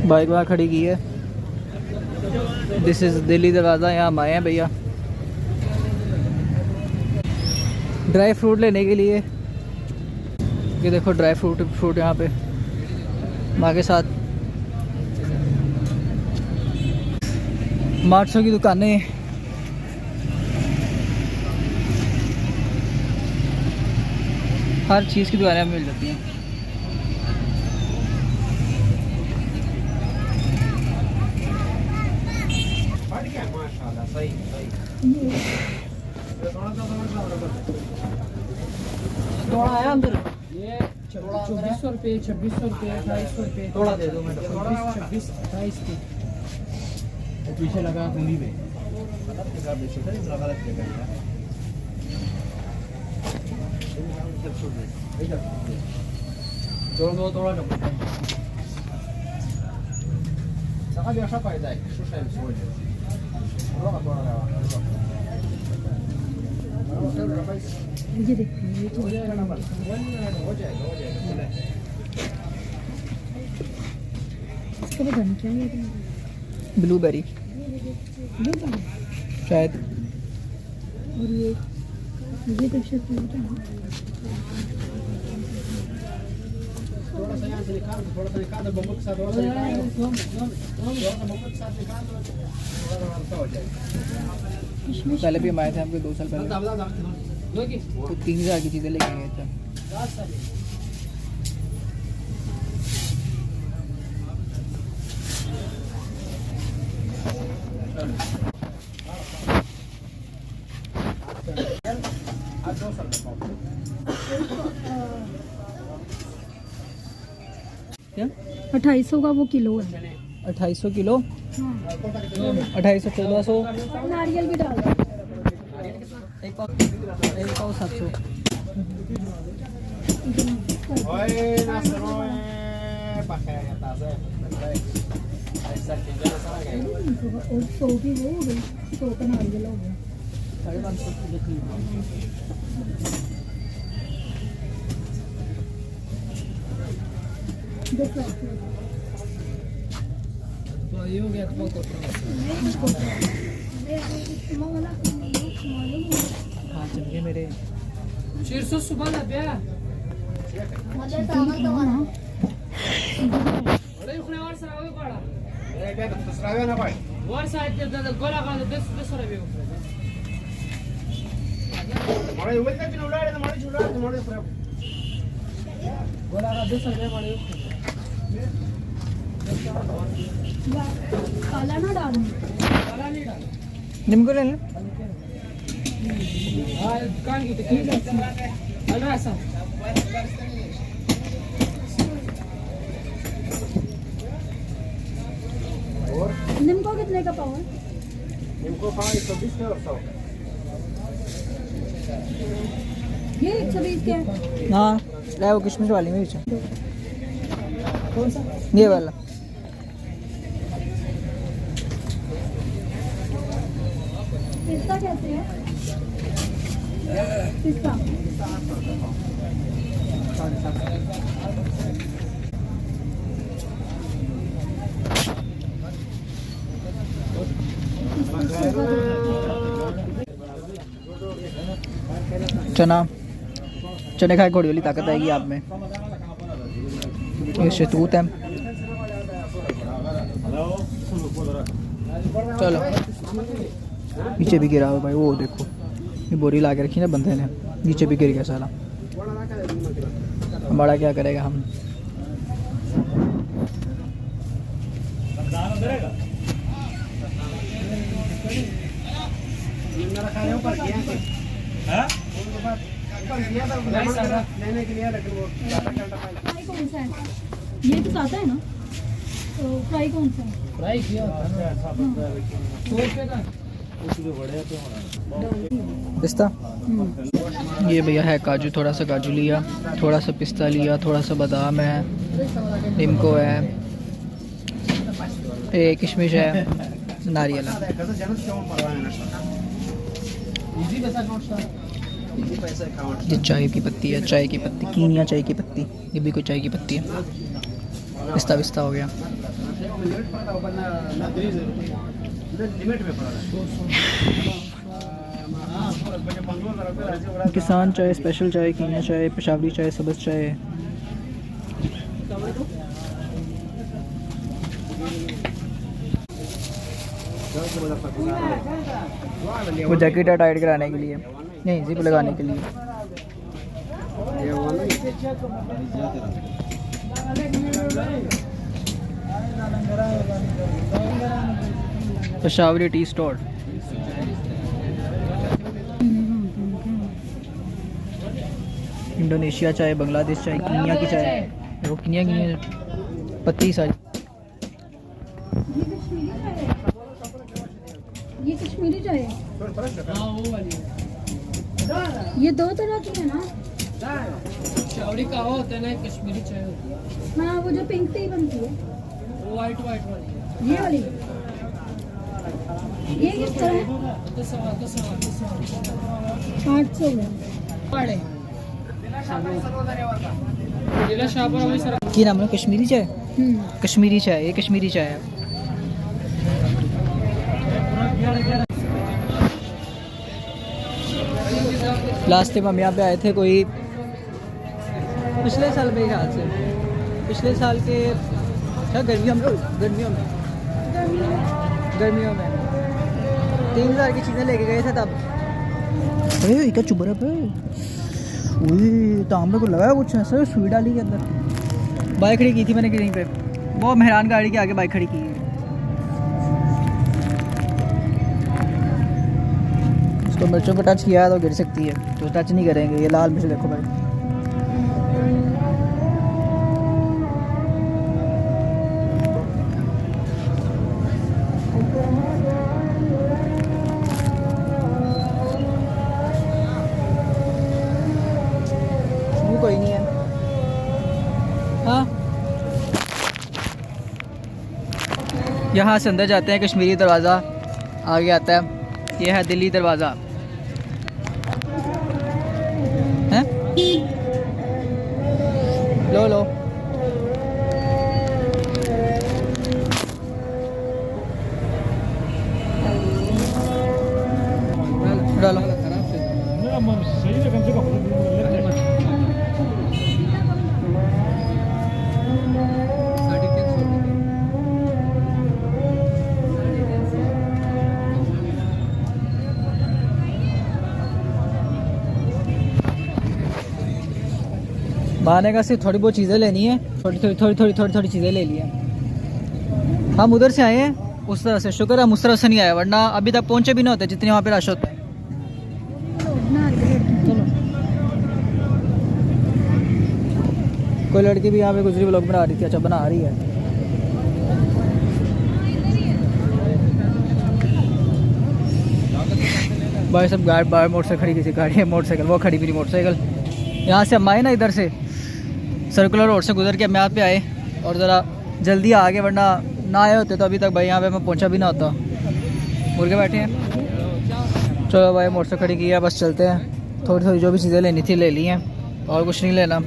Bike वहाँ खड़ी की है। दिस इज़ दिल्ली दरवाज़ा, यहाँ हम आए हैं भैया ड्राई फ्रूट लेने के लिए। ये देखो ड्राई फ्रूट यहाँ पे माँ के साथ। मार्चों की दुकानें, हर चीज़ की दुकानें हमें मिल जाती हैं। थोड़ा आया अंदर, ये 2400 रुपये, 2600 रुपये, 2800 रुपये। थोड़ा दे दो, 26, 28 की पीछे लगा दूरी में। थोड़ा ब्लूबेरी शायद। और ये तो शायद थोड़ा सा यहाँ से निकाल, थोड़ा सा निकाल, बम्बू के साथ थोड़ा सा निकाल, थोड़ा सा बम्बू के साथ निकाल, थोड़ा सा हल्का हो जाएगा। पहले भी हम आए थे आपके 2 साल पहले, तो 3000 की चीज़ें लेके गए थे। क्या 2800 का वो किलो है। 2800 किलो, 2800, 1400। नारियल भी डाल दो। एक पाव 700। Oye, Nasro, pakai atas ya. ऐसा किधर सारा गया? और 100 की वो हो गई, 100 का नारियल हो गया। 550 किलो की। तो ये हो गया तो बहुत हाँ चल गए मेरे 400 सुबह ना प्या अरे उखने और सरावे पड़ा Eh, dia terus rawan apa? और साइड ते गोला का 10 रुपए Mulai udah kan udah ada mulai jual, mulai berapa? गोला का 10 रुपए पड़े काला ना डालूं। काला नहीं डाल निम्को ले ले हां कान की हेलो ऐसा और निम्को कितने का पाव है? इनको 120 के और 100 ये 120 के है। हां ले वो किशमिश वाली में पीछे कौन सा? ये वाला पिस्ता कैसे है? पिस्ता चना चने खाए घोड़ी वाली ताकत आएगी आप में। ये शहतूत है। चलो नीचे भी गिरा हुआ भाई, वो देखो ये बोरी ला के रखी ना बंदे ने, नीचे भी गिर गया साला। हमारा क्या करेगा हम। लेने के लिए लेकिन वो फ्राई कौन सा है? ये तो आता है ना, तो फ्राई कौन सा है? फ्राई किया होता है पिस्ता। ये भैया है काजू, थोड़ा सा काजू लिया, थोड़ा सा पिस्ता लिया, थोड़ा सा बादाम है, निम्को है, ये किशमिश है, नारियल है। ये चाय की पत्ती है, चाय की पत्ती, कीनिया चाय की पत्ती, ये भी कोई चाय की पत्ती है। पिस्ता पिस्ता हो गया। लिमिट पड़ता है वरना लिमिट में पड़ा है। किसान चाय, स्पेशल चाय, कीनिया चाय, पेशावरी चाय, सब्ज़ चाय। वो जैकेट है टाइट कराने के लिए, नहीं जिप लगाने के लिए। Peshawari T store. इंडोनेशिया चाय, बांग्लादेश चाय, कीनिया की चाय, वो कीनिया की पत्ती सारी। ये कश्मीरी चाय है। हाँ वो वाली है। ये दो तरह की है ना? चावड़ी का होता है ना, कश्मीरी चाय होती है। हाँ, वो जो पिंक टी बनती है, वो वाइट वाली है। ये वाली। ये किस तरह है? 800 में। पड़े जिला शाहपुर अमृतसर। की नाम है? कश्मीरी चाय। कश्मीरी चाय, ये कश्मीरी चाय है। लास्ट टाइम हम यहाँ पे आए थे कोई पिछले साल मेरे ख्याल से, पिछले साल के क्या गर्मियों में 3000 की चीज़ें लेके गए थे तब। अरे क्या चुभ रहा है? तांबे को लगा कुछ ऐसा सुई डाली के अंदर। बाइक खड़ी की थी मैंने कहीं पे, वो मेहरान गाड़ी के आगे बाइक खड़ी की है। उसको मिर्चों को टच किया है तो गिर सकती है, तो टच नहीं करेंगे। ये लाल मिर्च देखो भाई, वो कोई नहीं है। हाँ, यहाँ से अंदर जाते हैं, कश्मीरी दरवाज़ा आगे आता है। ये है दिल्ली दरवाज़ा है। लो डालो। बहाने का सिर्फ थोड़ी बहुत चीज़ें लेनी है, थोड़ी चीज़ें ले ली हैं। हम उधर से आए हैं उस तरह से, शुक्र है हम उस तरह से नहीं आए, वरना अभी तक पहुँचे भी नहीं होते जितने वहाँ पे रश होता है। कोई लड़की भी यहाँ पे गुजरी व्लॉग बना रही थी। अच्छा, बना रही है। भाई सब गाड़ी बाहर मोटरसाइकिल खड़ी की थी, गाड़ी है मोटरसाइकिल, वो खड़ी भी नहीं मोटरसाइकिल। यहाँ से हम आए ना, इधर से सर्कुलर रोड से गुजर के हम यहाँ पे आए और ज़रा जल्दी आ गए, वरना ना आए होते तो अभी तक भाई यहाँ पे मैं पहुँचा भी ना होता। मुर्गे बैठे हैं। चलो भाई, मोटरसाइकिल खड़ी की है, बस चलते हैं। थोड़ी जो भी चीज़ें लेनी थी ले ली हैं, और कुछ नहीं लेना।